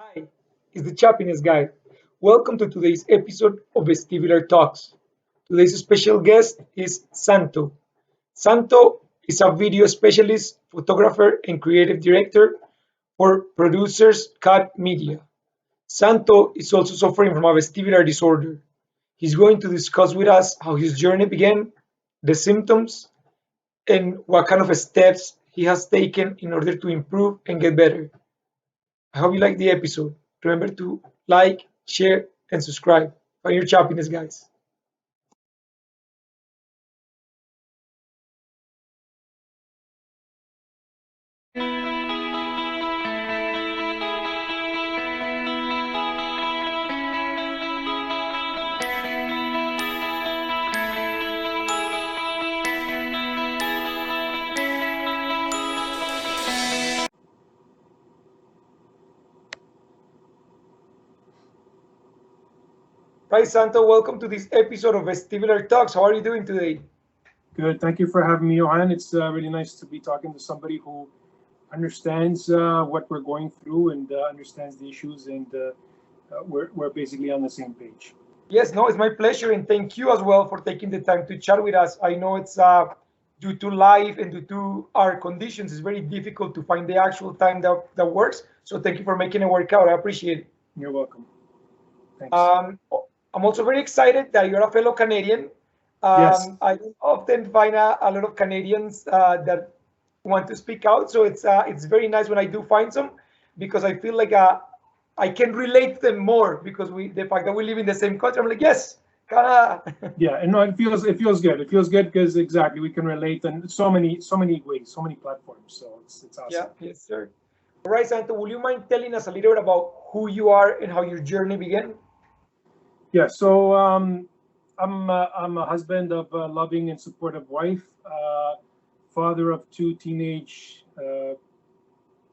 Hi, it's the Chappiness guy. Welcome to today's episode of Vestibular Talks. Today's special guest is Santo. Santo is a video specialist, photographer, and creative director for Producers Cut Media. Santo is also suffering from a vestibular disorder. He's going to discuss with us how his journey began, the symptoms, and what kind of steps he has taken in order to improve and get better. I hope you like the episode. Remember to like, share, and subscribe. Find your happiness, guys. Hi, Santo. Welcome to this episode of Vestibular Talks. How are you doing today? Good. Thank you for having me, Johan. It's really nice to be talking to somebody who understands what we're going through and understands the issues, and we're basically on the same page. Yes, no, it's my pleasure, and thank you as well for taking the time to chat with us. I know it's due to life and due to our conditions, it's very difficult to find the actual time that works. So thank you for making it work out. I appreciate it. You're welcome. Thanks. Um, I'm also very excited that you're a fellow Canadian. Yes. I don't often find a lot of Canadians that want to speak out, so it's very nice when I do find some because I feel like I can relate to them more because the fact that we live in the same country. I'm like, yes, Canada. Yeah. And no, it feels good. It feels good because exactly we can relate in so many ways, so many platforms. So it's Yeah, awesome. yes, sir. All right, Santo, will you mind telling us a little bit about who you are and how your journey began? Yeah. So I'm a husband of a loving and supportive wife, father of two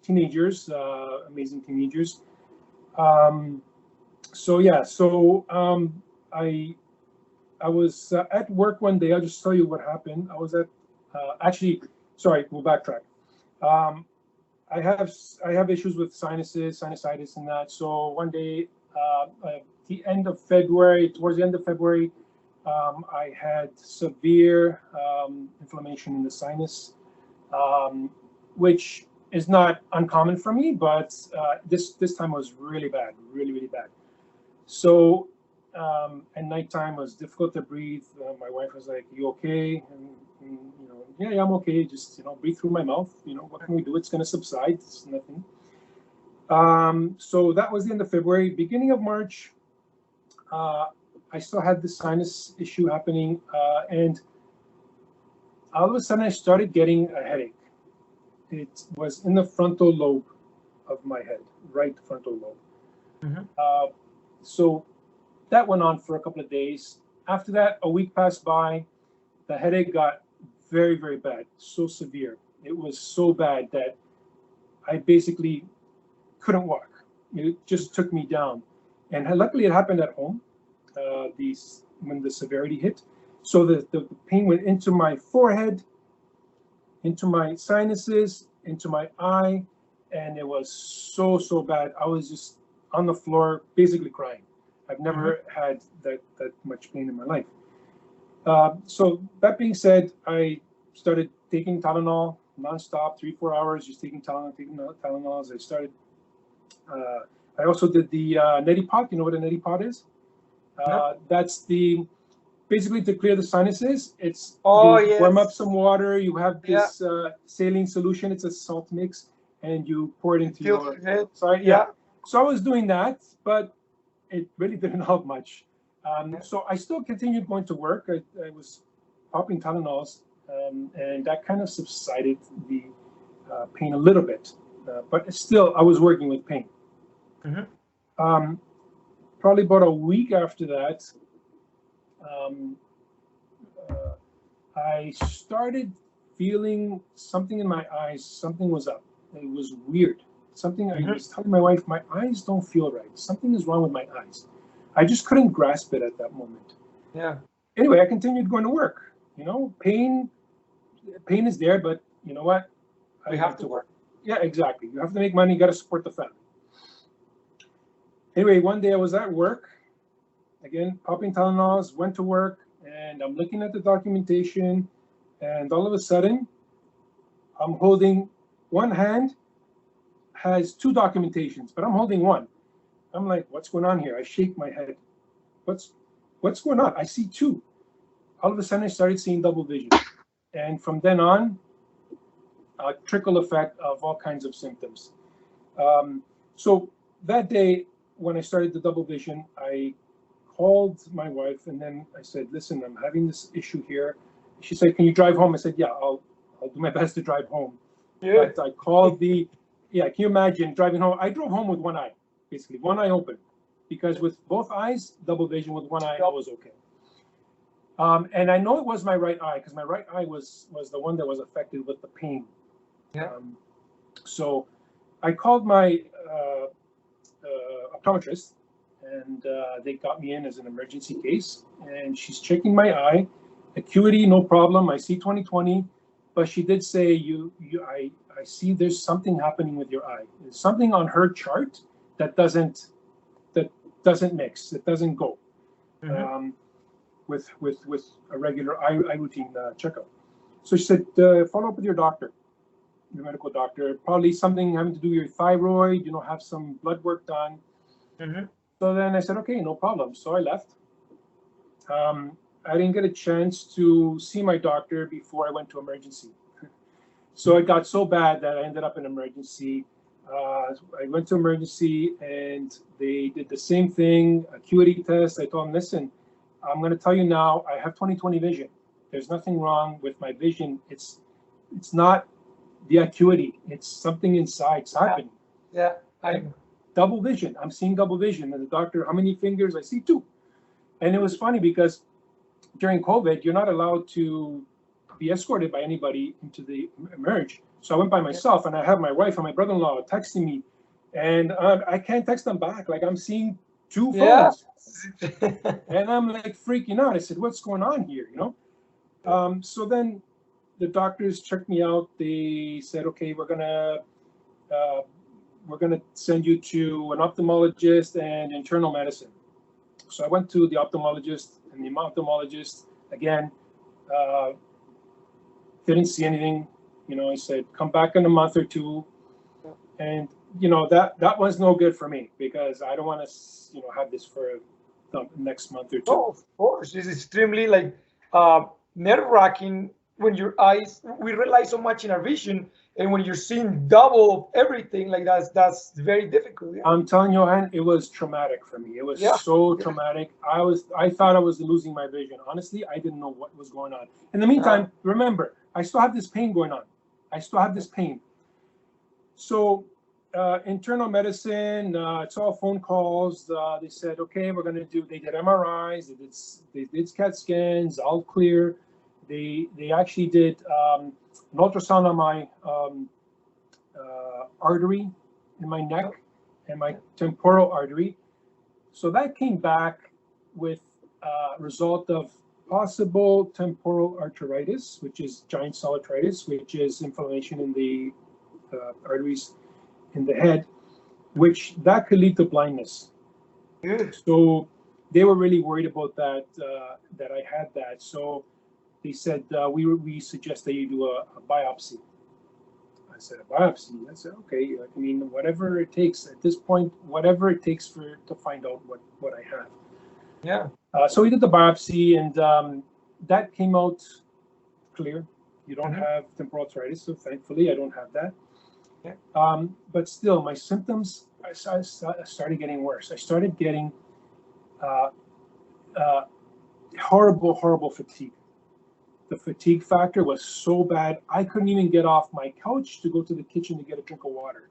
teenagers, amazing teenagers. Um, so yeah, so I was at work one day. I'll just tell you what happened. I was at actually, sorry, we'll backtrack. Um, I have issues with sinusitis, and that. So one day, at the end of February, towards the end of February, I had severe inflammation in the sinus, which is not uncommon for me, but this time was really bad, really bad. So at nighttime it was difficult to breathe. My wife was like, "You okay?" And yeah, I'm okay. Just breathe through my mouth. What can we do? It's gonna subside. It's nothing. So that was the end of February. Beginning of March, uh, I still had this sinus issue happening, and all of a sudden I started getting a headache. It was in the frontal lobe of my head, right frontal lobe. Mhm. Uh, so that went on for a couple of days. After that, a week passed by. The headache got very bad, so severe. It was so bad that I basically couldn't walk. It just took me down. And luckily, it happened at home. When the severity hit, so the pain went into my forehead, into my sinuses, into my eye, and it was so bad. I was just on the floor, basically crying. I've Mhm. never had that much pain in my life. So that being said, I started taking Tylenol nonstop, 3-4 hours, just taking Tylenol, taking Tylenol. As I started, uh, I also did the neti pot. You know what a neti pot is? No? That's the basically to clear the sinuses. It's Oh, you warm up yes. some water. You have Yeah. this saline solution. It's a salt mix, and you pour it It into feels your. your head. Sorry, yeah. Yeah. So I was doing that, but it really didn't help much. Yeah. So I still continued going to work. I was popping Tylenols, and that kind of subsided the pain a little bit. But still, I was working with pain. Mhm. Um, Probably about a week after that, um, uh, I started feeling something in my eyes. Something was up. It was weird. Something I Mhm. was telling my wife, my eyes don't feel right. Something is wrong with my eyes. I just couldn't grasp it at that moment. Yeah. Anyway, I continued going to work. Pain is there, but you know what? I We have went to to work. work. Yeah, exactly. You have to make money. You got to support the family. Anyway, one day I was at work, again, popping Tylenols, went to work, and I'm looking at the documentation, and all of a sudden, I'm holding one hand has two documentations, but I'm holding one. I'm like, what's going on here? I shake my head. What's going on? I see two. All of a sudden, I started seeing double vision. And from then on, a trickle effect of all kinds of symptoms. So that day, when I started the double vision, I called my wife and then I said, listen, I'm having this issue here. She said, can you drive home? I said, yeah, I'll do my best to drive home. Yeah. But I called can you imagine driving home? I drove home with one eye, basically, one eye open, because with both eyes, double vision, with one eye, I was okay. And I know it was my right eye, because my right eye was the one that was affected with the pain. Yeah. So I called my optometrist, and they got me in as an emergency case. And she's checking my eye, acuity, no problem. I see 20/20, but she did say, I see there's something happening with your eye. There's something on her chart that doesn't mix, it doesn't go. With a regular eye routine checkup. So she said, follow up with your doctor, your medical doctor, probably something having to do with your thyroid, have some blood work done. So then I said, okay, no problem. So I left. I didn't get a chance to see my doctor before I went to emergency. So it got so bad that I ended up in emergency. I went to emergency and they did the same thing, acuity test. I told them, listen, I'm going to tell you now, I have 20/20 vision. There's nothing wrong with my vision. It's not the acuity. It's something inside. It's happening. Yeah. Double vision. I'm seeing double vision. And the doctor, how many fingers? I see two. And it was funny because during COVID, you're not allowed to be escorted by anybody into the emerge. So I went by myself, and I have my wife and my brother-in-law texting me, and I can't text them back. Like, I'm seeing two phones. And I'm like freaking out. I said, what's going on here? So then the doctors checked me out. They said, okay, we're gonna send you to an ophthalmologist and internal medicine. So I went to the ophthalmologist, and the ophthalmologist again didn't see anything. He said, come back in a month or two. And that was no good for me, because I don't want to have this for the next month or two. Oh, of course. It's extremely nerve-wracking when your eyes, we rely so much in our vision, and when you're seeing double of everything, like that's very difficult. Yeah. I'm telling you, and it was traumatic for me. It was so traumatic. I thought I was losing my vision. Honestly, I didn't know what was going on. In the meantime, remember, I still have this pain going on. I still have this pain. So internal medicine, it's all phone calls. They said, okay, they did MRIs, they did CAT scans, all clear. They actually did an ultrasound on my artery in my neck and my temporal artery. So that came back with a result of possible temporal arteritis, which is giant cell arteritis, which is inflammation in the arteries in the head, which that could lead to blindness. So they were really worried about that, that I had that. So they said, we suggest that you do a biopsy. I said, a biopsy? I said, okay, I mean, whatever it takes at this point, whatever it takes to find out what I have. Yeah. So we did the biopsy, and that came out clear. You don't have temporal arteritis, so thankfully I don't have that. Yeah. But still, my symptoms, I started getting worse. I started getting horrible fatigue. The fatigue factor was so bad, I couldn't even get off my couch to go to the kitchen to get a drink of water.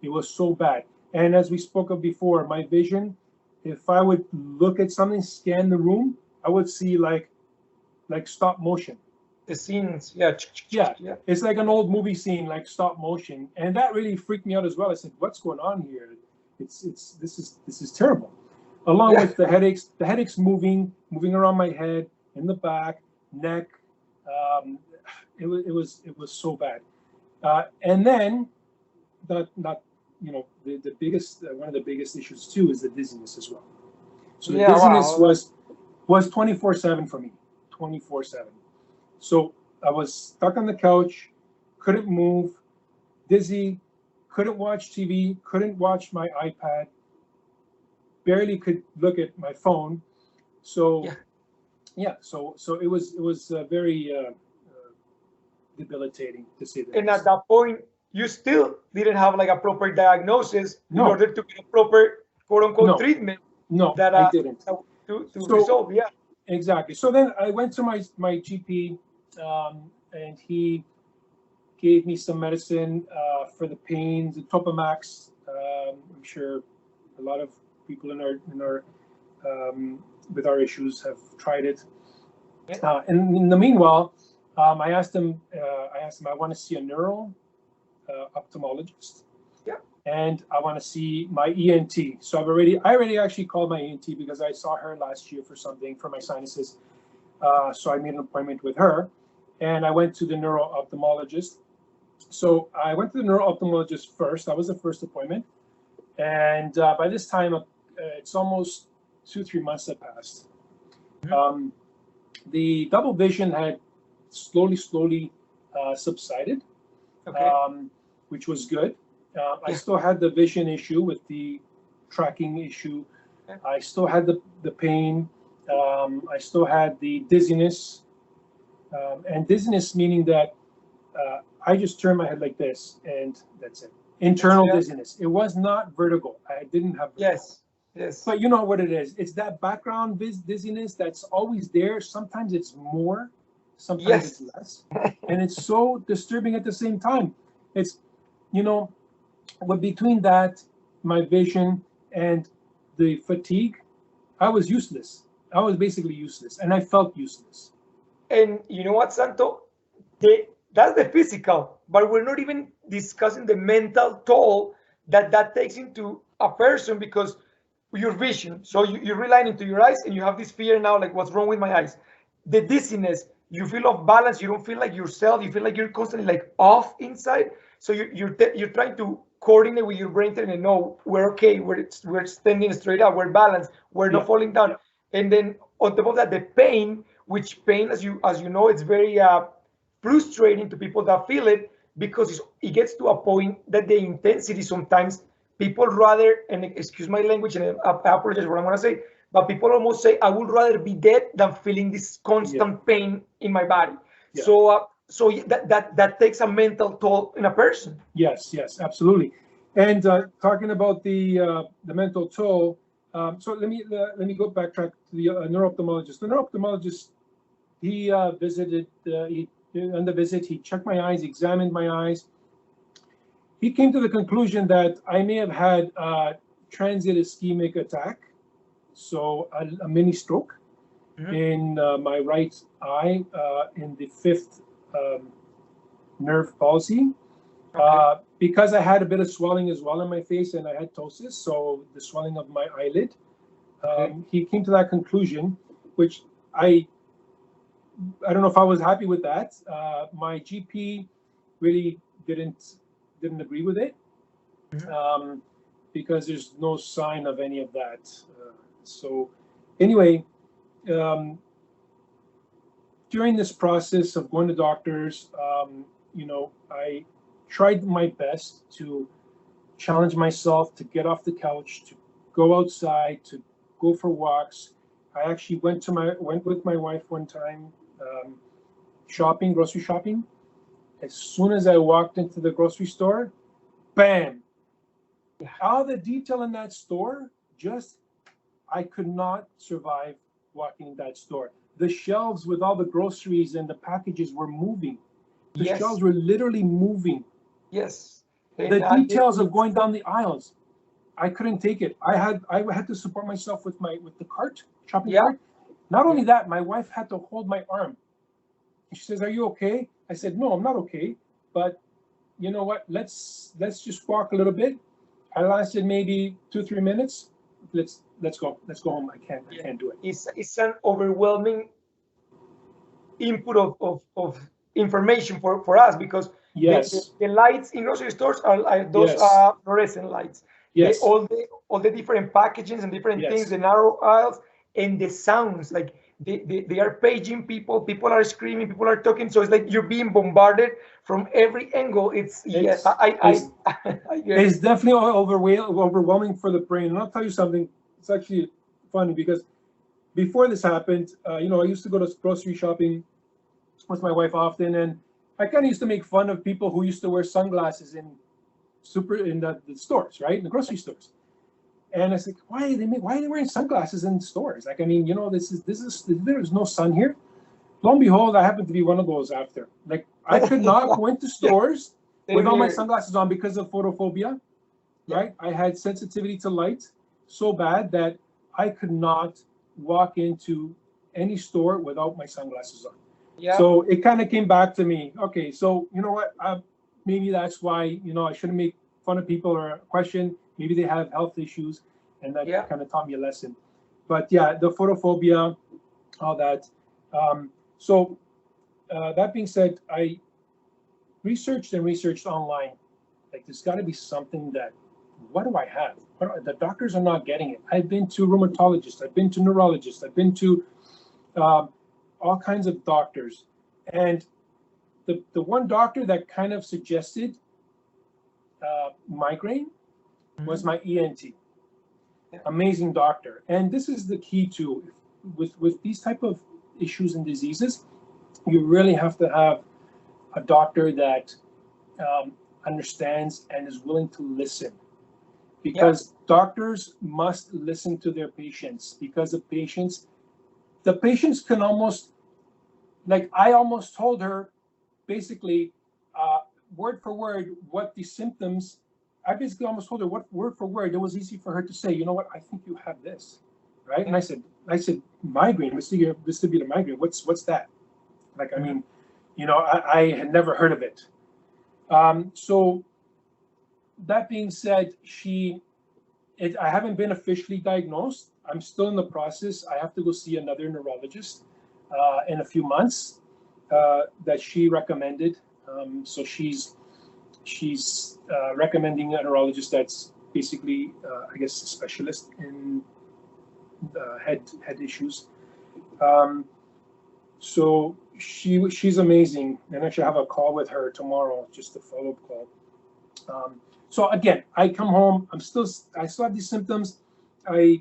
It was so bad. And as we spoke of before, my vision, if I would look at something, scan the room, I would see like stop motion. The scenes, yeah. It's like an old movie scene, like stop motion, and that really freaked me out as well. I said, "What's going on here? This is terrible." Along with the headaches moving around my head, in the back, neck. It was so bad. And then, not the biggest one of the biggest issues too is the dizziness as well. So the Yeah, dizziness wow. was 24/7 for me, 24/7. So I was stuck on the couch, couldn't move, dizzy, couldn't watch TV, couldn't watch my iPad, barely could look at my phone. So Yeah. yeah, so it was very debilitating to say the And at least. that point, you still didn't have like a proper diagnosis in No, order to get a proper quote unquote no, treatment no, that I didn't. to So resolve. Yeah. exactly. So then I went to my GP, and he gave me some medicine for the pain, the Topamax. I'm sure a lot of people in our with our issues have tried it. Yeah. And in the meanwhile, I asked him. I want to see a neuro ophthalmologist, Yeah. and I want to see my ENT. So I already actually called my ENT because I saw her last year for something for my sinuses. So I made an appointment with her, and I went to the neuro ophthalmologist. So I went to the neuro ophthalmologist first. That was the first appointment, and by this time, it's almost 2-3 months that passed. Mhm. Um, the double vision had slowly subsided, Okay. which was good. I Yeah. still had the vision issue with the tracking issue. Yeah. I still had the pain. I still had the dizziness. And dizziness meaning that I just turned my head like this, and that's it. That's Internal it. dizziness. It was not vertigo. I didn't have vertigo. Yes. Yes. But you know what it is. It's that background dizziness that's always there. Sometimes it's more, sometimes it's Yes. less. And it's so disturbing at the same time. It's, you know, but between that, my vision, and the fatigue, I was useless. I was basically useless, and I felt useless. And you know what, Santo? That's the physical, but we're not even discussing the mental toll that takes into a person because your vision. So you're relying into your eyes and you have this fear now, like what's wrong with my eyes? The dizziness, you feel off balance, you don't feel like yourself, you feel like you're constantly like off inside. So you're trying to coordinate with your brain telling you, no, we're okay, we're standing straight up, we're balanced, we're not Yeah, falling down. And then on top of that, the pain, which pain, as you know, it's very frustrating to people that feel it because it gets to a point that the intensity sometimes people rather, and excuse my language, and I apologize for what I'm gonna say, but people almost say I would rather be dead than feeling this yeah, constant pain in my body. yeah. So that takes a mental toll in a person. Yes, absolutely. And talking about the mental toll, so let me go backtrack to the neuro-ophthalmologist. The neuro-ophthalmologist, he visited. On the visit, he checked my eyes, examined my eyes. He came to the conclusion that I may have had transient ischemic attack, so a mini stroke Mhm. in my right eye, in the fifth nerve palsy. Okay. Because I had a bit of swelling as well in my face and I had ptosis, so the swelling of my eyelid, Okay. he came to that conclusion, which I don't know if I was happy with that. My GP really didn't agree with it, Mhm. because there's no sign of any of that. So anyway, um, during this process of going to doctors, I tried my best to challenge myself to get off the couch, to go outside, to go for walks. I actually went with my wife one time, grocery shopping. As soon as I walked into the grocery store, bam! Yeah. All the detail in that store, just I could not survive walking in that store. The shelves with all the groceries and the packages were moving. The Yes. shelves were literally moving. Yes. The And details of going down the aisles, I couldn't take it. I had to support myself with the cart, shopping yeah. cart. Not Yeah. only that, my wife had to hold my arm. She says, "Are you okay?" I said, "No, I'm not okay, but you know what? Let's just walk a little bit." I lasted maybe 2-3 minutes. Let's go. Let's go home. I Yeah. can't do it. It's an overwhelming input of information for us because Yes. The lights in grocery stores are those Yes. fluorescent lights. Yes. All the different packagings and different things, Yes. the narrow aisles, and the sounds like they are paging people. People are screaming. People are talking. So it's like you're being bombarded from every angle. It's yeah. It's it's I get it's it. definitely overwhelming for the brain. And I'll tell you something. It's actually funny because before this happened, I used to go to grocery shopping with my wife often, and I kind of used to make fun of people who used to wear sunglasses in the stores, right, in the grocery stores. And I said, why are they wearing sunglasses in stores? Like, I mean, this is there's no sun here. Lo and behold, I happened to be one of those after. Like, I could not go into Yeah, stores same without my here. sunglasses on because of photophobia, Yeah, right? I had sensitivity to light so bad that I could not walk into any store without my sunglasses on. yeah, So it kind of came back to me. Okay, so you know what? Maybe that's why I shouldn't make fun of people or question. Maybe they have health issues, and that yeah, kind of taught me a lesson. But yeah, the photophobia, all that. So that being said, I researched and researched online. Like, there's got to be something that. What do I have? The doctors are not getting it. I've been to rheumatologists. I've been to neurologists. I've been to um, all kinds of doctors, and the one doctor that kind of suggested migraine was mhm, my ENT. yeah, Amazing doctor. And this is the key to with these type of issues and diseases. You really have to have a doctor that um, understands and is willing to listen, yeah, because doctors must listen to their patients, because the patients can almost, like, I almost told her basically uh, word for word what the symptoms. I basically almost told her what word for word. It was easy for her to say, you know what, I think you have this, right? And yeah, I said, migraine, vestibular migraine. What's that? Like, I mhm, mean, I had never heard of it. So that being said, I haven't been officially diagnosed. I'm still in the process. I have to go see another neurologist in a few months that she recommended. So she's recommending a neurologist that's basically, I guess, a specialist in head issues. Um, so she's amazing, and I should have a call with her tomorrow, just a follow up call. So again, I come home. I still have these symptoms. I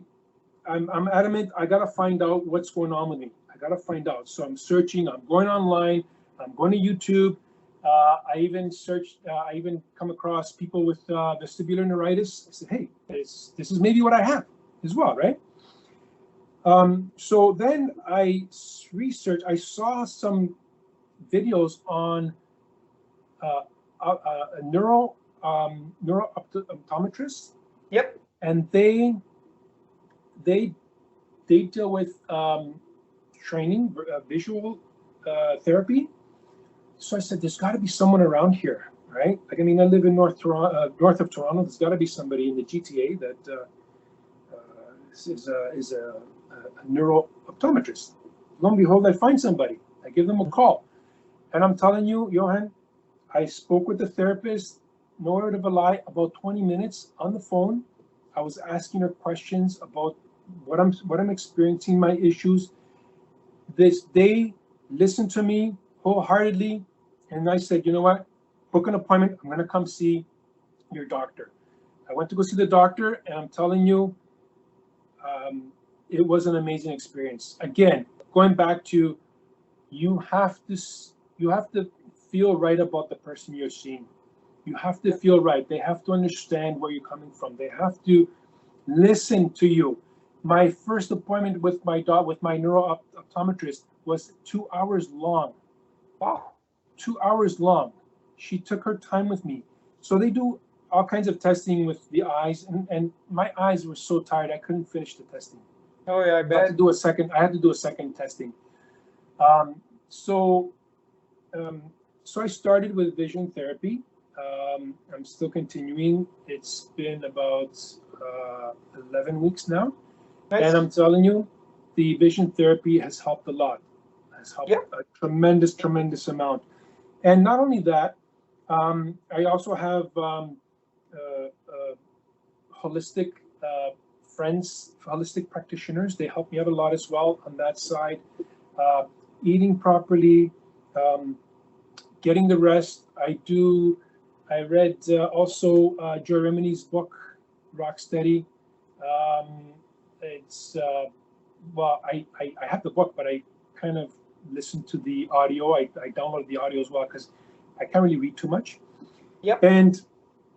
I'm adamant. I gotta find out what's going on with me. I gotta find out. So I'm searching. I'm going online. I'm going to YouTube. I even searched. I even come across people with vestibular neuritis. I said, hey, this is maybe what I have as well, right? So then I researched. I saw some videos on uh, a neuro optometrist, yep, and they they deal with training, visual therapy. So I said, there's got to be someone around here, right? Like, I mean, I live in north of Toronto. There's got to be somebody in the GTA that is a neuro optometrist. Lo and behold, I find somebody. I give them a call, and I'm telling you, Johan, I spoke with the therapist, no word of a lie, about 20 minutes on the phone. I was asking her questions about what I'm experiencing, my issues. They listened to me wholeheartedly, and I said, you know what? Book an appointment. I'm gonna come see your doctor. I went to go see the doctor, and I'm telling you, um, it was an amazing experience. Again, going back to, you have to you have to feel right about the person you're seeing. You have to yep, feel right. They have to understand where you're coming from. They have to listen to you. My first appointment with my neuro optometrist was 2 hours long. wow, 2 hours long. She took her time with me. So they do all kinds of testing with the eyes, and my eyes were so tired I couldn't finish the testing. oh yeah, I I had to bet, do a second. I had to do a second testing. Um, so um, so I started with vision therapy. I'm still continuing. It's been about 11 weeks now, and nice, I'm telling you, the vision therapy has helped a lot. Has helped yeah, a tremendous amount. And not only that, I also have holistic friends, holistic practitioners. They help me out a lot as well on that side. Uh, Eating properly, getting the rest. I read also Joy Remini's book, Rock Steady. It's well, I have the book, but I kind of listened to the audio. I downloaded the audio as well because I can't really read too much. Yep. And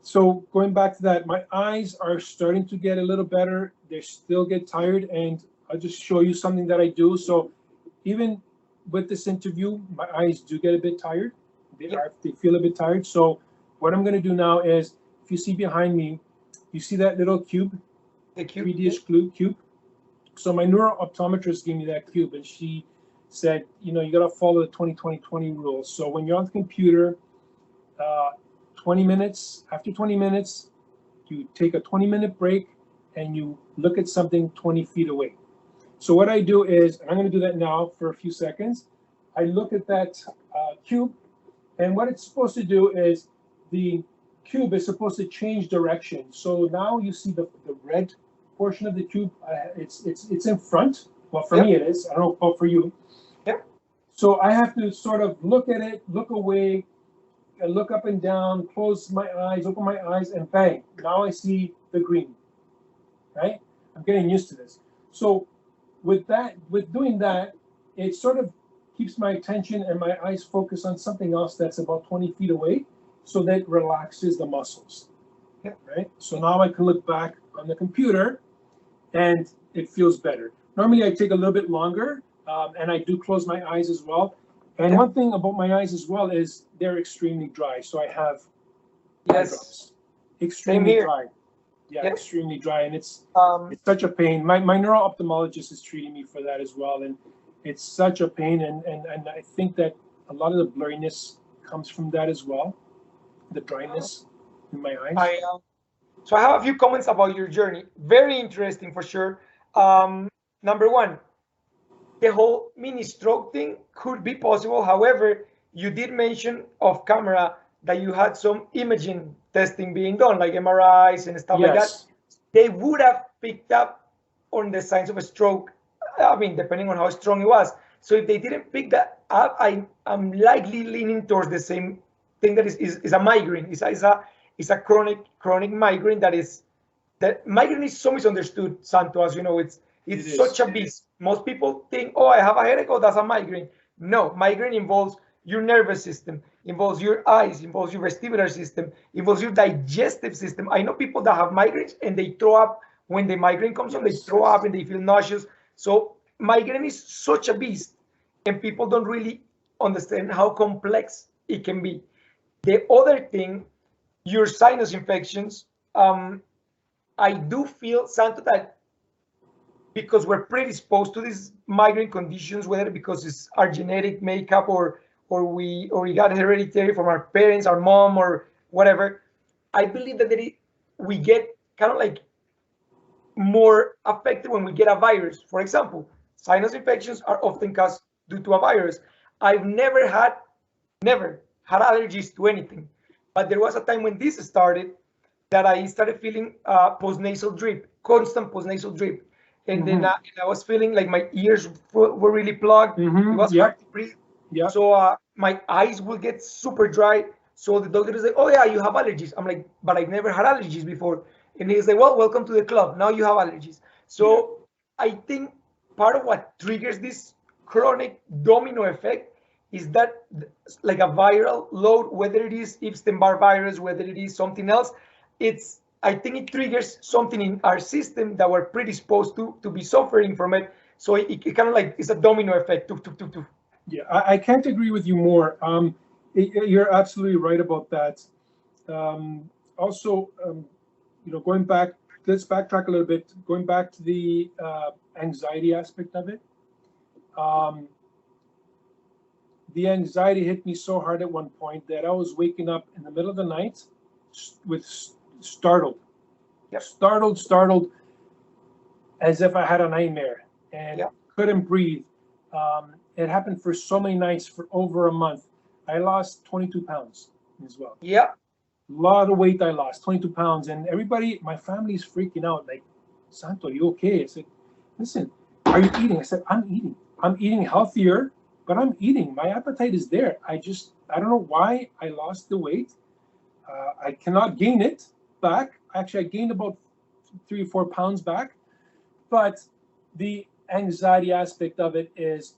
so going back to that, my eyes are starting to get a little better. They still get tired, and I'll just show you something that I do. So even with this interview, my eyes do get a bit tired. They feel a bit tired. So what I'm going to do now is, if you see behind me, you see that little cube, The cube. 3D-ish cube. So my neuro-optometrist gave me that cube, and she said, you know, you got to follow the 20-20-20 rule. So when you're on the computer, 20 minutes, after 20 minutes, you take a 20-minute break and you look at something 20 feet away. So what I do is, and I'm going to do that now for a few seconds, I look at that cube, and what it's supposed to do is the cube is supposed to change direction. So now you see the red portion of the cube, it's in front. Well, for me it is. I don't know about for you. Yep. So I have to sort of look at it, look away, and look up and down, close my eyes, open my eyes, and bang, now I see the green, right? I'm getting used to this. So with doing that, it sort of keeps my attention and my eyes focused on something else that's about 20 feet away, so that relaxes the muscles, right? So now I can look back on the computer and it feels better. Normally I take a little bit longer, and I do close my eyes as well. And one thing about my eyes as well is they're extremely dry. So I have eye drops. Extremely dry. Yeah, extremely dry. And it's such a pain. My neuro-ophthalmologist is treating me for that as well. And it's such a pain. And I think that a lot of the blurriness comes from that as well. The dryness in my eyes. So I have a few comments about your journey. Very interesting for sure. Number one, the whole mini stroke thing could be possible. However, you did mention off camera that you had some imaging testing being done, like MRIs and stuff like that. They would have picked up on the signs of a stroke. I mean, depending on how strong it was. So if they didn't pick that up, I'm likely leaning towards the same thing, that is a migraine. It's a chronic migraine that migraine is so misunderstood, Santo, as you know. It's such a beast. Most people think, oh, I have a headache, oh, that's a migraine. No, migraine involves your nervous system, involves your eyes, involves your vestibular system, involves your digestive system. I know people that have migraines and they throw up when the migraine comes on, they throw up and they feel nauseous. So migraine is such a beast, and people don't really understand how complex it can be. The other thing, your sinus infections, I do feel, Santo, that because we're predisposed to these migraine conditions, whether because it's our genetic makeup or we got hereditary from our parents, our mom, or whatever, I believe that we get kind of like more affected when we get a virus. For example, sinus infections are often caused due to a virus. I've never had allergies to anything, but there was a time when this started that I started feeling postnasal drip, constant postnasal drip. And then I was feeling like my ears were really plugged. It was hard to breathe. So my eyes will get super dry. So the doctor is like, oh yeah, you have allergies. I'm like, but I've never had allergies before. And he's like, well, welcome to the club. Now you have allergies. So I think part of what triggers this chronic domino effect is that, like a viral load, whether it is Epstein-Barr virus, whether it is something else, I think it triggers something in our system that we're predisposed to be suffering from it. So it kind of like, it's a domino effect. Yeah, I can't agree with you more. You're absolutely right about that. Also, you know, going back, let's backtrack a little bit. Going back to the anxiety aspect of it. The anxiety hit me so hard at one point that I was waking up in the middle of the night with startled, as if I had a nightmare and couldn't breathe. It happened for so many nights for over a month. I lost 22 pounds as well. Yeah. A lot of weight I lost, 22 pounds, and everybody, my family's freaking out. Like, Santo, are you okay? I said, listen, are you eating? I said, I'm eating. I'm eating healthier, but I'm eating. My appetite is there. I don't know why I lost the weight. I cannot gain it back. Actually, I gained about 3 or 4 pounds back, but the anxiety aspect of it is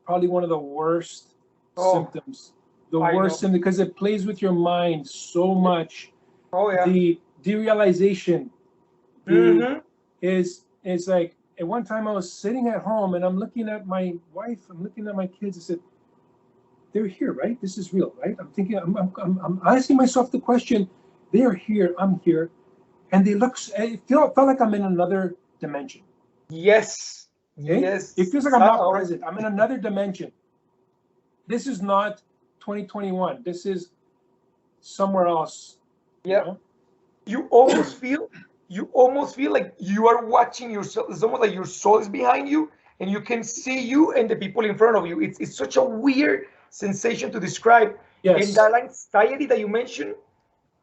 probably one of the worst Oh, symptoms. The I worst know. symptom, because it plays with your mind so much. Oh, yeah. The derealization, the Mm-hmm. is like, at one time I was sitting at home and I'm looking at my wife, I'm looking at my kids. I said, they're here, right? This is real, right? I'm thinking, I'm asking myself the question, they're here, I'm here, and they look. It felt like I'm in another dimension. Yes. Okay, it Yes. feels like I'm not present. I'm in another dimension. This is not 2021. This is somewhere else. You Yeah. know? You almost feel you almost feel like you are watching yourself. It's almost like your soul is behind you and you can see you and the people in front of you. It's such a weird sensation to describe. And Yes. that anxiety that you mentioned,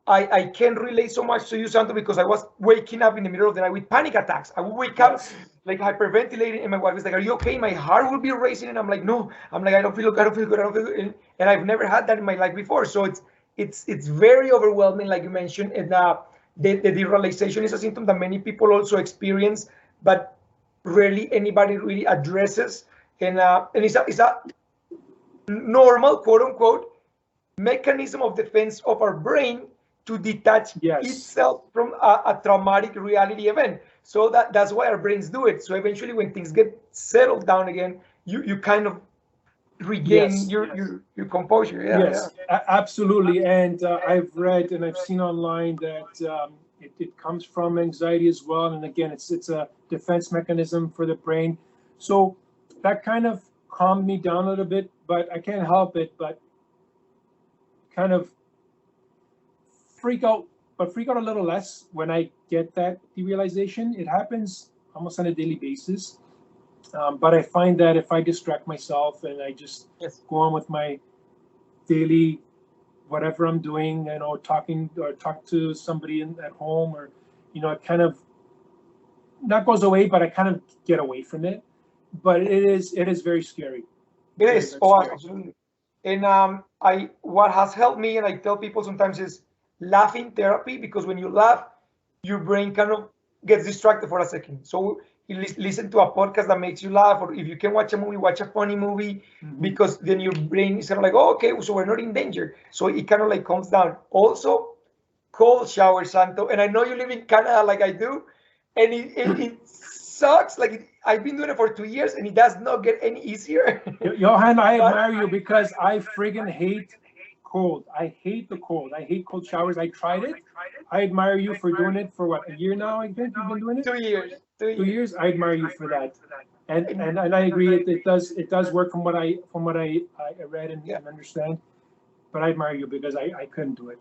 I can relate so much to you, Santo, because I was waking up in the middle of the night with panic attacks. I would wake up Yes. like hyperventilating, and my wife is like, "Are you okay?" My heart will be racing, and I'm like, "No." I'm like, "I don't feel good. I don't feel good. I don't feel good." And I've never had that in my life before, so it's very overwhelming, like you mentioned. And the derealization is a symptom that many people also experience, but rarely anybody really addresses. And it's a normal, quote unquote, mechanism of defense of our brain to detach Yes. itself from a traumatic reality event. So that's why our brains do it. So eventually, when things get settled down again, you kind of regain Yes. your composure. Yeah, yeah. Yes. Absolutely. And I've read and I've seen online that it comes from anxiety as well. And again, it's a defense mechanism for the brain. So that kind of calmed me down a little bit, but I can't help it, but kind of freak out, but freak out a little less when I get that derealization. It happens almost on a daily basis. But I find that if I distract myself and I just Yes. go on with my daily whatever I'm doing, talking or talk to somebody at home, or it kind of not goes away, but I kind of get away from it. But it is very scary, It very is. very Oh, scary. absolutely. And I what has helped me, and I tell people sometimes, is laughing therapy, because when you laugh, your brain kind of gets distracted for a second. So you listen to a podcast that makes you laugh, or if you can watch a movie, watch a funny movie, Mm-hmm. because then your brain is kind of like, oh, okay, so we're not in danger. So it kind of like calms down. Also, cold shower, Santo. And I know you live in Canada like I do, and it sucks. Like I've been doing it for 2 years, and it does not get any easier. Johan, I But admire you because I friggin' hate cold. I hate the cold. I hate cold showers. I tried it. I admire you for doing it for what, a year now, I think you've been doing it? 2 years, two 2 years. years. I admire you for that. And And I agree, it does work from what I read yeah, and understand. But I admire you because I couldn't do it.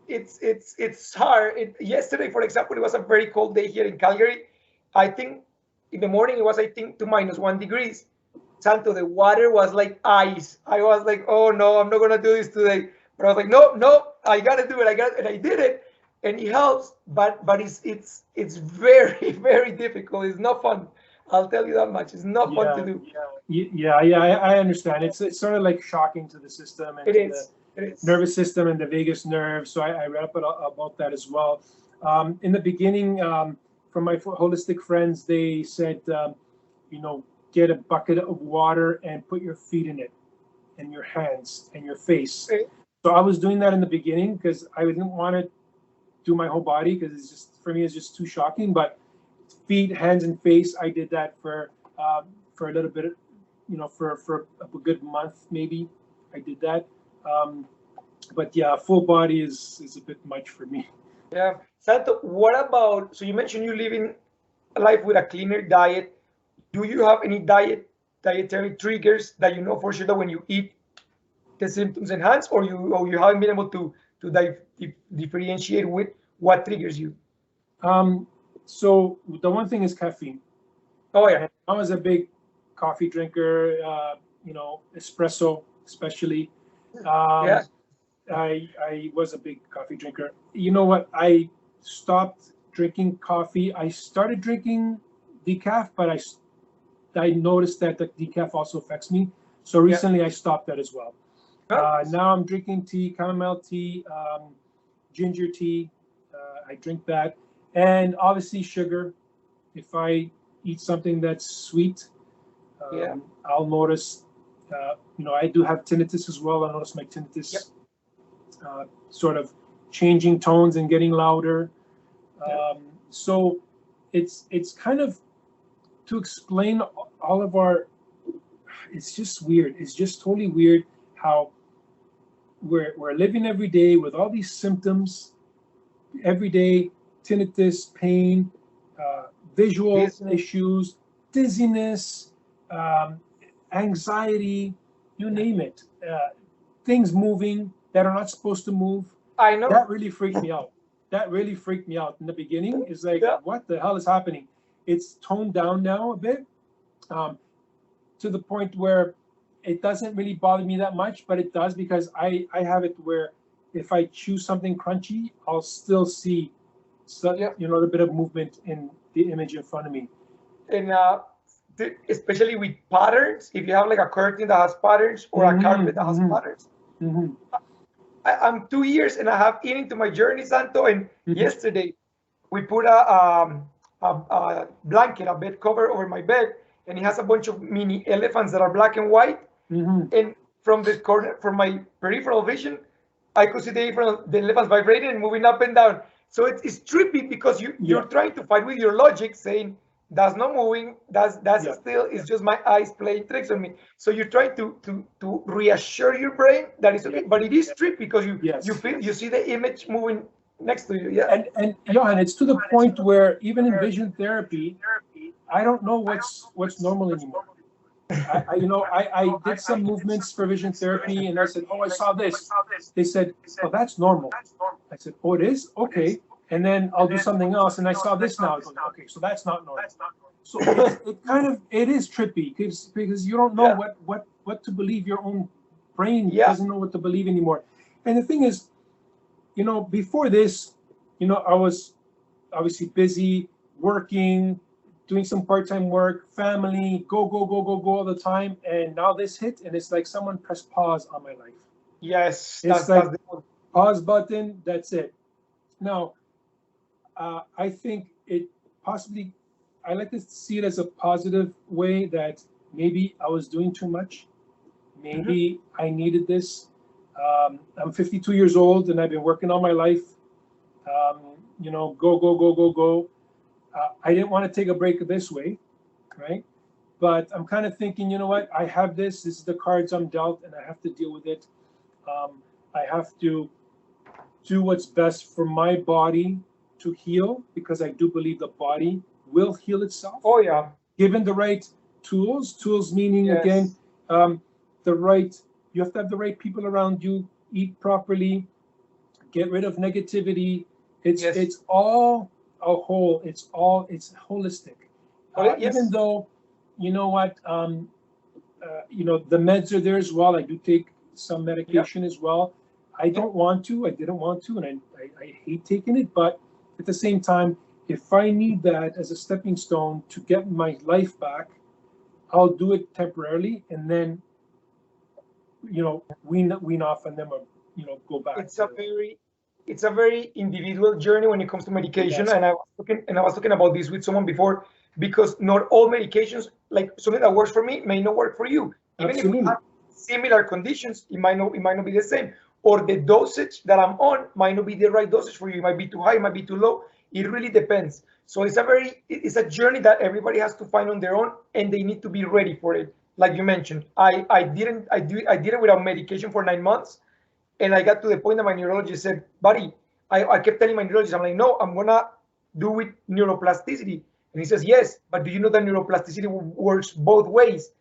it's hard. Yesterday, for example, it was a very cold day here in Calgary. I think in the morning it was, I think, to -1 degrees. Santo, the water was like ice. I was like, oh no, I'm not gonna do this today. But I was like, no, no, I gotta do it. And I did it, and it helps. But it's very very difficult. It's not fun. I'll tell you that much. It's not fun to Yeah, do. yeah. I understand. It's sort of like shocking to the system and It to the is. It is. nervous system and the vagus nerve. So I read up about that as well. In the beginning, from my holistic friends, they said, get a bucket of water and put your feet in it, and your hands and your face. Okay. So I was doing that in the beginning because I didn't want to do my whole body because it's just, for me, it's just too shocking. But feet, hands, and face, I did that for a little bit, for a good month maybe. I did that. But yeah, full body is a bit much for me. Yeah. Santo, what about, so you mentioned you live in a life with a cleaner diet. Do you have any dietary triggers that you know for sure that when you eat the symptoms enhance, or you haven't been able to differentiate with what triggers you? So the one thing is caffeine. Oh yeah. And I was a big coffee drinker, espresso especially. Yeah. Um, I was a big coffee drinker. You know what? I stopped drinking coffee. I started drinking decaf, but I noticed that the decaf also affects me. So Yeah. recently I stopped that as well. Well, Now I'm drinking tea, chamomile tea, ginger tea. I drink that, and obviously sugar. If I eat something that's sweet, yeah. I'll notice. I do have tinnitus as well. I notice my Yep. tinnitus sort of changing tones and getting louder. Yeah. So it's kind of to explain all of our. It's just weird. It's just totally weird how we're living every day with all these symptoms, every day tinnitus, pain, visual Business. issues, dizziness, um, anxiety, you name it. Things moving that are not supposed to move. I know. That really freaked me out. That really freaked me out in the beginning. It's like, Yeah. what the hell is happening? It's toned down now a bit, um, to the point where it doesn't really bother me that much, but it does because I have it where if I choose something crunchy, I'll still see Yeah. a bit of movement in the image in front of me. And especially with patterns, if you have like a curtain that has patterns or a carpet that has Mm-hmm, patterns. mm-hmm, I'm 2 years and a half into my journey, Santo. And mm-hmm, yesterday we put a blanket, a bed cover over my bed, and it has a bunch of mini elephants that are black and white. mm-hmm. And from the corner, from my peripheral vision, I could see the elephants vibrating and moving up and down. So it's trippy because Yeah, you're trying to fight with your logic, saying that's not moving, that's yeah, still, it's just my eyes playing tricks on me. So you're trying to reassure your brain that it's yeah. okay, but it is trippy because you Yes. feel, you see the image moving next to you. Yeah. And Johan, it's to the point where even in vision therapy, I don't know what's normal anymore. I did some movements for vision therapy, and I said, "Oh, I saw this." They said, "Oh, that's normal." I said, "Oh, it is? Okay." And then I'll do something else, and I saw this now. I go, "Okay, so that's not normal." So it is trippy because you don't know Yeah. what to believe. Your own brain Yeah. doesn't know what to believe anymore. And the thing is, before this, I was obviously busy working, doing some part-time work, family, go, go, go, go, go all the time. And now this hit, and it's like someone pressed pause on my life. Yes, It's that's like the one. pause button, that's it. Now, I think it possibly, I like to see it as a positive way that maybe I was doing too much. Mhm. Maybe I needed this. I'm 52 years old and I've been working all my life. Go, go, go, go, go. I didn't want to take a break this way, right? But I'm kind of thinking, you know what? I have this. This is the cards I'm dealt, and I have to deal with it. I have to do what's best for my body to heal because I do believe the body will heal itself Oh yeah. given the right tools. Tools meaning again, Yes. um, the right. You have to have the right people around you. Eat properly. Get rid of negativity. It's Yes. it's all a whole. It's holistic. Oh Even yes. though, you know what, the meds are there as well. I do take some Yeah. medication as well. I Yeah. don't want to. I didn't want to, and I hate taking it. But at the same time, if I need that as a stepping stone to get my life back, I'll do it temporarily, and then wean off, and then go back it's a to very it's a very individual journey when it comes to medication, yes, and I was talking about this with someone before, because not all medications, like something that works for me may not work for you, even if we absolutely, have similar conditions. It might not be the same, or the dosage that I'm on might not be the right dosage for you. It might be too high, it might be too low. It really depends. So it's a journey that everybody has to find on their own, and they need to be ready for it. Like you mentioned, I did it without medication for 9 months, and I got to the point that my neurologist said, buddy, I kept telling my neurologist, I'm like, no, I'm going to do with neuroplasticity. And he says, yes, but do you know that neuroplasticity works both ways?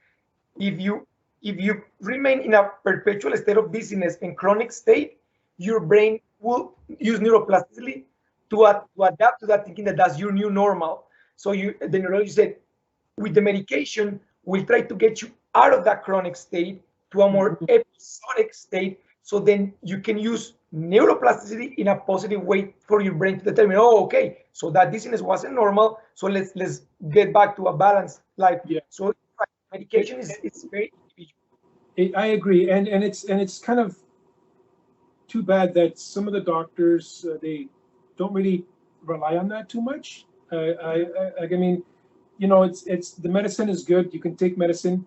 If you if you remain in a perpetual state of dizziness and chronic state, your brain will use neuroplasticity to adapt to that, thinking that that's your new normal. So the neurologist said, with the medication, we'll try to get you out of that chronic state to a more hmm episodic state So then you can use neuroplasticity in a positive way for your brain to determine, oh, okay, so that dizziness wasn't normal. So let's get back to a balanced life. Yeah. So It, medication is very individual. I agree, and it's kind of too bad that some of the doctors they don't really rely on that too much. I mean, it's the medicine is good. You can take medicine,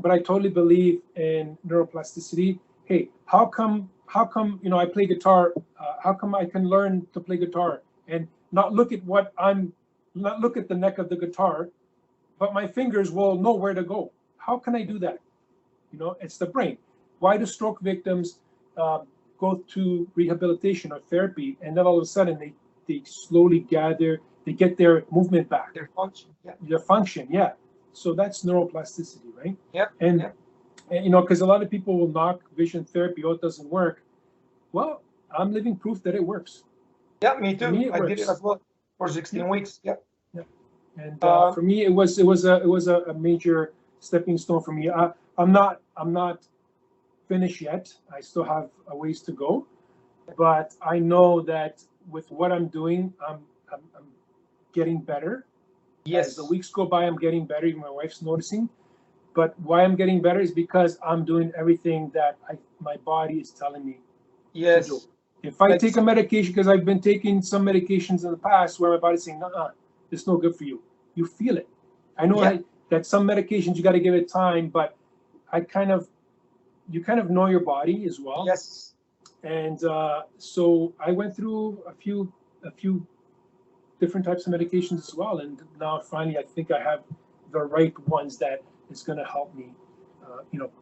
but I totally believe in neuroplasticity. Hey, how come I play guitar? How come I can learn to play guitar and not look at not look at the neck of the guitar, but my fingers will know where to go. How can I do that? It's the brain. Why do stroke victims go to rehabilitation or therapy, and then all of a sudden they slowly gather, they get their movement back, Their function. Yeah. their function, yeah. So that's neuroplasticity, right? Yeah. And, Yeah. and because a lot of people will knock vision therapy, oh, it doesn't work. Well, I'm living proof that it works. Yeah, me For me, too. it I did it works. as well for Yeah, 16 weeks. Yeah. yeah. And Um, for me, it was a major stepping stone for me. I'm not finished yet. I still have a ways to go, but I know that with what I'm doing, I'm getting better. As the yes. weeks go by, I'm getting better. Even my wife's noticing. But why I'm getting better is because I'm doing everything that my body is telling me to do. Yes. If I Like take a medication, because I've been taking some medications in the past where my body's saying, "Uh, it's no good for you." You feel it. I know yeah. that some medications you got to give it time, but you kind of know your body as well. Yes. And so I went through a few different types of medications as well, and now finally I think I have the right ones that is going to help me,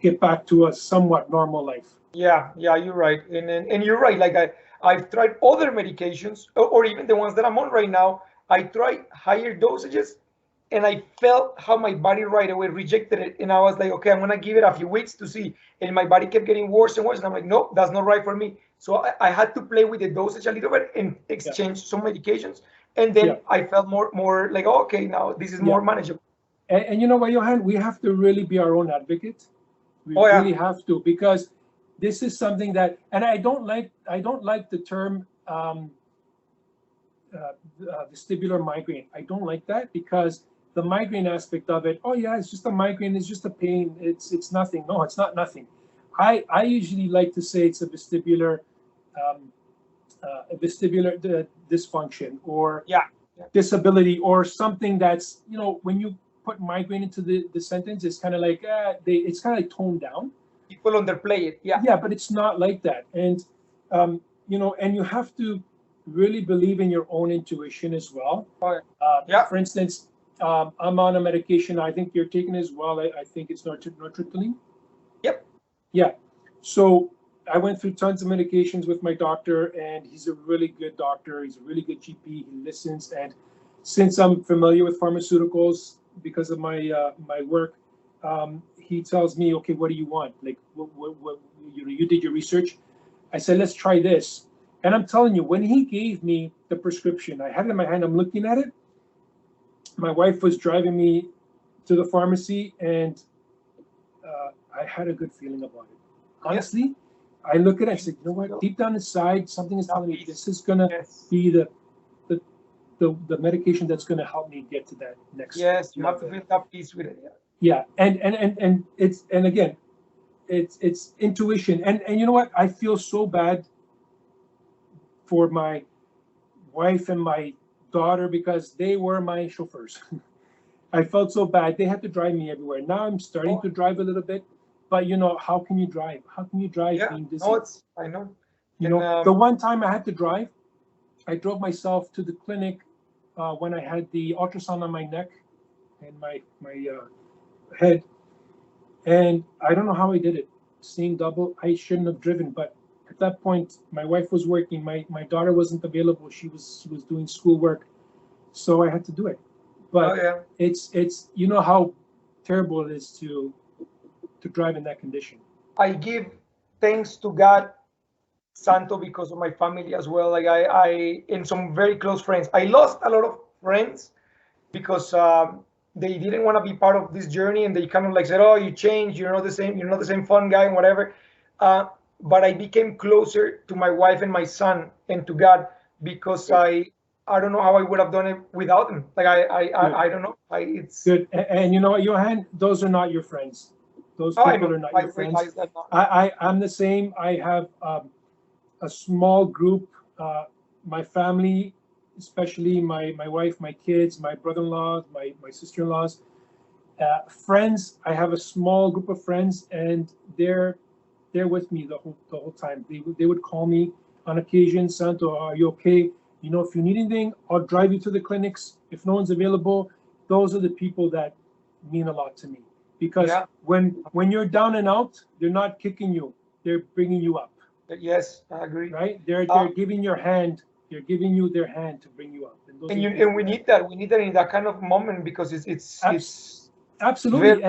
get back to a somewhat normal life. Yeah, yeah, you're right, and you're right. Like I've tried other medications, or even the ones that I'm on right now. I tried higher dosages, and I felt how my body right away rejected it, and I was like, okay, I'm gonna give it a few weeks to see, and my body kept getting worse and worse, and I'm like, no, that's not right for me. So I had to play with the dosage a little bit and Yeah, exchange some medications, and yeah, then I felt more like, oh, okay, now this is yeah. more manageable. And you know what, Johan, we have to really be our own advocate. We Oh yeah, really have to, because this is something that, and I don't like the term vestibular migraine. I don't like that because the migraine aspect of it, oh yeah, it's just a migraine, it's just a pain, it's nothing. No, it's not nothing. I usually like to say it's um, a vestibular dysfunction or yeah, yeah. disability or something that's, when you put migraine into the sentence, it's kind of like it's kind of like toned down. People underplay it. Yeah, Yeah, but it's not like that. And and you have to really believe in your own intuition as well. oh, yeah, For instance, I'm on a medication I think you're taking as well. I think it's nortriptyline. yep. Yeah. So I went through tons of medications with my doctor, and he's a really good doctor. He's a really good GP. He listens, and since I'm familiar with pharmaceuticals because of my work, he tells me, okay, what do you want? Like, what you did your research. I said, let's try this. And I'm telling you, when he gave me the prescription, I had it in my hand. I'm looking at it. My wife was driving me to the pharmacy, and I had a good feeling about it. Yeah. Honestly, I look at it, I said, you know what? Deep down inside, something is telling me this is gonna Yes. be the medication that's gonna help me get to that next Yes, you have to level. feel that peace with it. Yeah. Yeah, and it's and again, it's intuition, and you know what? I feel so bad for my wife and my daughter because they were my chauffeurs. I felt so bad. They had to drive me everywhere. Now I'm starting Oh, to drive a little bit, but how can you drive? How can you drive yeah. being No, dizzy? it's I know. And The one time I had to drive, I drove myself to the clinic when I had the ultrasound on my neck and my head, and I don't know how I did it. Seeing double, I shouldn't have driven, but at that point, my wife was working. My daughter wasn't available. She was doing schoolwork, so I had to do it. oh But yeah, it's how terrible it is to drive in that condition. I give thanks to God, Santo, because of my family as well. Like I and some very close friends. I lost a lot of friends because they didn't want to be part of this journey, and they kind of like said, "Oh, you changed. You're not the same. You're not the same fun guy, and whatever." Uh, but I became closer to my wife and my son and to God because Good, I don't know how I would have done it without him. Like good, I don't know. It's good. And you know what, Johan? Those are not your friends. Those oh, I people know. are not I your friends. realize that now. I'm the same. I have a small group. My family, especially my wife, my kids, my brother-in-law, my sister-in-laws, friends. I have a small group of friends, and they're with me the whole time. They would call me on occasion. Santo, are you okay? You know, if you need anything, I'll drive you to the clinics. If no one's available, those are the people that mean a lot to me. Because Yeah. when you're down and out, they're not kicking you; they're bringing you up, Yes, I agree. right? They're Uh, they're giving your hand. They're giving you their hand to bring you up, and those are and the you and people we that need that. We need that in that kind of moment because abs- it's very. absolutely.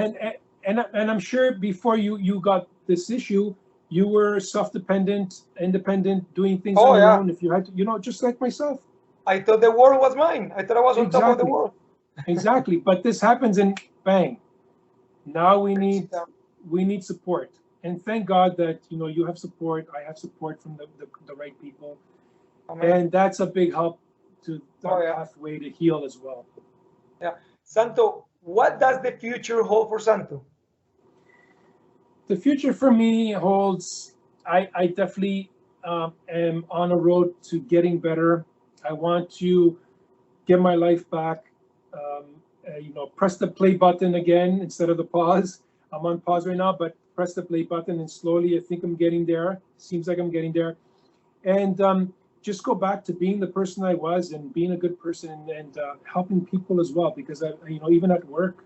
And I'm sure before you got this issue, you were self-dependent, independent, doing things on Oh your yeah. own. If you had to, just like myself. I thought the world was mine. I thought I was on top of the Exactly, world. exactly. But this happens, and bang. Now we Brings need you down. we need support, and thank God that you have support. I have support from the right people, Amen. and that's a big help to our Oh yeah. pathway to heal as well. Yeah. Santo, what does the future hold for Santo? The future for me holds. I definitely am on a road to getting better. I want to get my life back. Press the play button again instead of the pause. I'm on pause right now, but press the play button and slowly, I think I'm getting there. Seems like I'm getting there, and just go back to being the person I was and being a good person and helping people as well. Because even at work,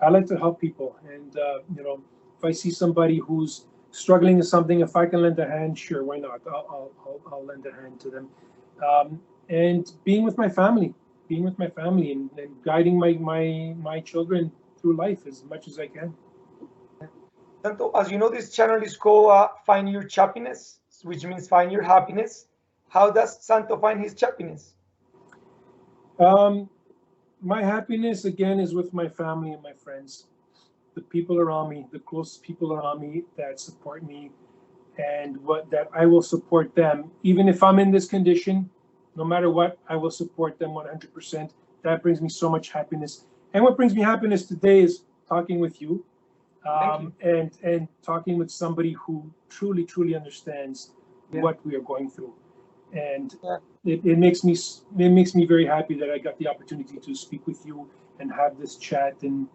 I like to help people, and if I see somebody who's struggling with something, if I can lend a hand, sure, why not? I'll lend a hand to them, and being with my family, and guiding my children through life as much as I can. Santo, as you know, this channel is called Find Your Chappiness, which means find your happiness. How does Santo find his chappiness? Um, my happiness again is with my family and my friends, the people around me, the close people around me that support me, and what that I will support them even if I'm in this condition. No matter what, I will support them 100%. That brings me so much happiness. And what brings me happiness today is talking with you, Thank you. and talking with somebody who truly understands Yeah. what we are going through. And Yeah. it makes me very happy that I got the opportunity to speak with you and have this chat and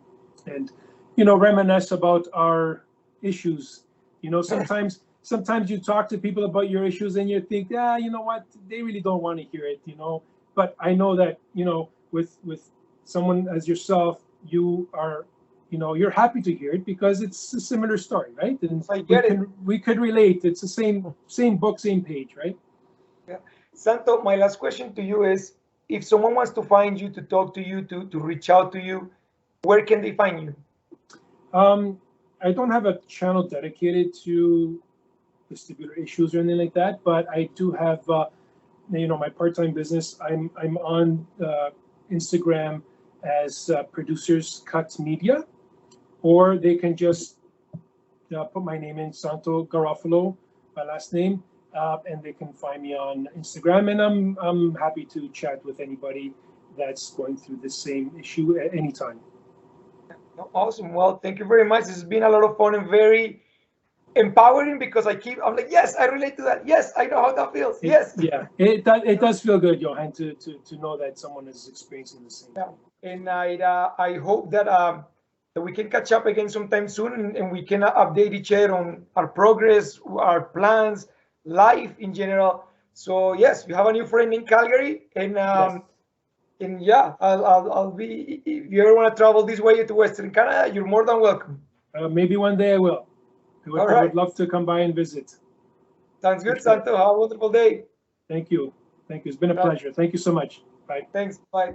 reminisce about our issues. Sometimes you talk to people about your issues and you think, yeah, you know what, they really don't want to hear it. But I know that with someone as yourself, you're happy to hear it because it's a similar story, right? And I we get it. can we could relate. It's the same book, same page, right? Yeah. Santo, my last question to you is if someone wants to find you, to talk to you, to reach out to you, where can they find you? Um, I don't have a channel dedicated to vestibular issues or anything like that, but I do have, my part-time business. I'm on Instagram as Producers Cut Media, or they can just put my name in, Santo Garofalo, my last name, and they can find me on Instagram. And I'm happy to chat with anybody that's going through the same issue at any time. Awesome. Well, thank you very much. This has been a lot of fun and very empowering because I'm like, yes, I relate to that. Yes, I know how that feels. Yes. Yeah, it does feel good, Johan, to know that someone is experiencing the same Yeah. thing. And I hope that we can catch up again sometime soon and we can update each other on our progress, our plans, life in general. So yes, you have a new friend in Calgary, Yes. and yeah, I'll be if you ever want to travel this way to Western Canada, you're more than welcome. Maybe one day I will. I All would, I right, would love to come by and visit sounds for good, sure. Santo. Have a wonderful day. Thank you. Thank you. It's been a Bye. pleasure. Thank you so much. Bye. Thanks. Bye.